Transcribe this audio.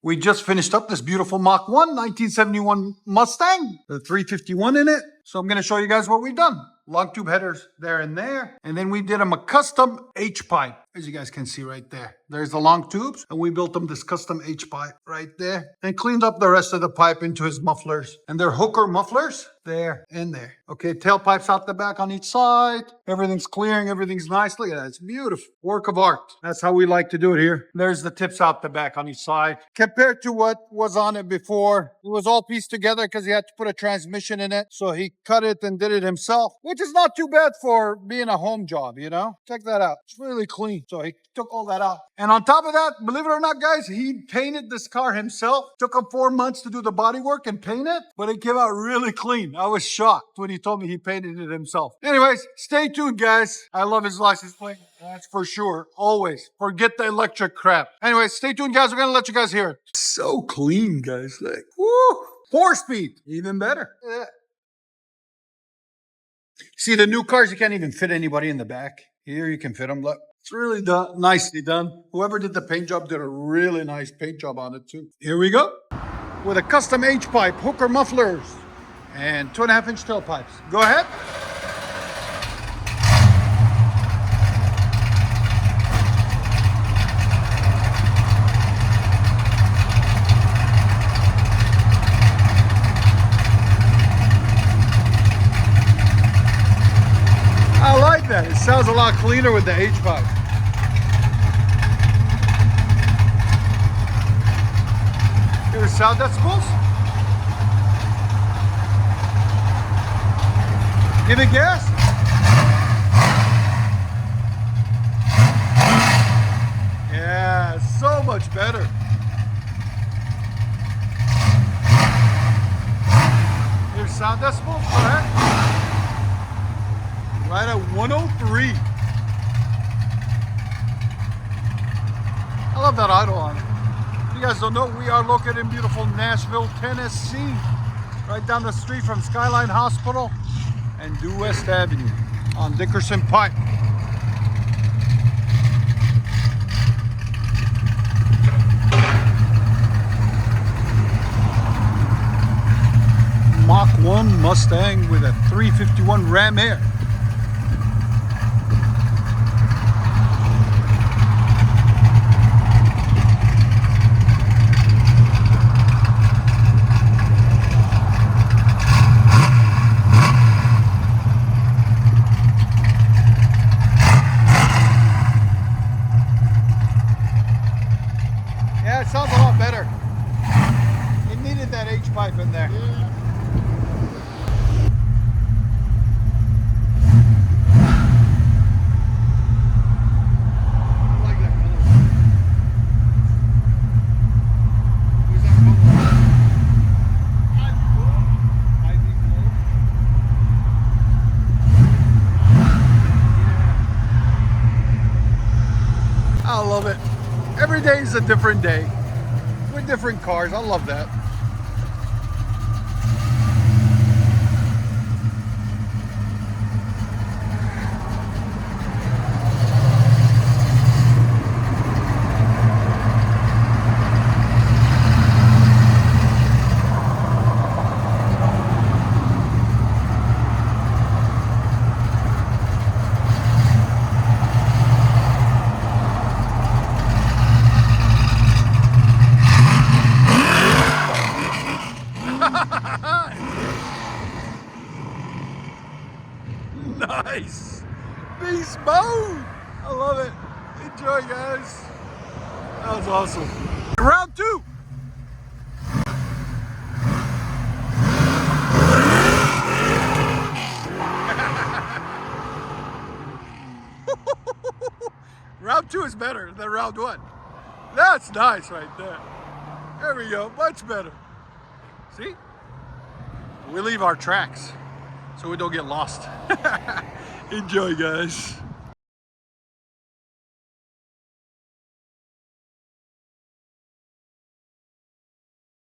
We just finished up this beautiful Mach 1 1971 Mustang, the 351 in it. So I'm going to show you guys what we've done. Long tube headers there and there. And then we did them a custom H-pipe, as you guys can see right there. There's the long tubes, and we built them this custom H-pipe right there. And cleaned up the rest of the pipe into his mufflers. And they're hooker mufflers there and there. Okay, tailpipes out the back on each side. Everything's clearing, everything's nice. Look at that, it's beautiful. Work of art. That's how we like to do it here. There's the tips out the back on each side. Compared to what was on it before, it was all pieced together because he had to put a transmission in it. So he cut it and did it himself, which is not too bad for being a home job, you know? Check that out. It's really clean. So he took all that out. And on top of that, believe it or not, guys, he painted this car himself. Took him 4 months to do the body work and paint it, but it came out really clean. I was shocked when he told me he painted it himself. Anyways, stay tuned, guys. I love his license plate. That's for sure. Always. Forget the electric crap. Anyways, stay tuned, guys. We're going to let you guys hear it. So clean, guys. Like, woo! 4-speed. Even better. Yeah. See, the new cars, you can't even fit anybody in the back. Here you can fit them. Look, it's really nicely done. Whoever did the paint job did a really nice paint job on it too. Here we go. With a custom H-pipe, hooker mufflers, and 2.5-inch tailpipes. Go ahead. It sounds a lot cleaner with the H-pipe. Hear the sound decibels? Give it gas. Yeah, so much better. Hear sound decibels? Go ahead. Right at 103. I love that idle on it. If you guys don't know, we are located in beautiful Nashville, Tennessee. Right down the street from Skyline Hospital and Due West Avenue on Dickerson Pike. Mach 1 Mustang with a 351 Ram Air. Yeah, it sounds a lot better. It needed that H-pipe in there. Yeah. I love it. Every day is a different day with different cars. I love that. Nice. Beast mode. I love it. Enjoy, guys. That was awesome. Round 2. Round 2 is better than round 1. That's nice right there. There we go. Much better. See? We leave our tracks so we don't get lost. Enjoy, guys.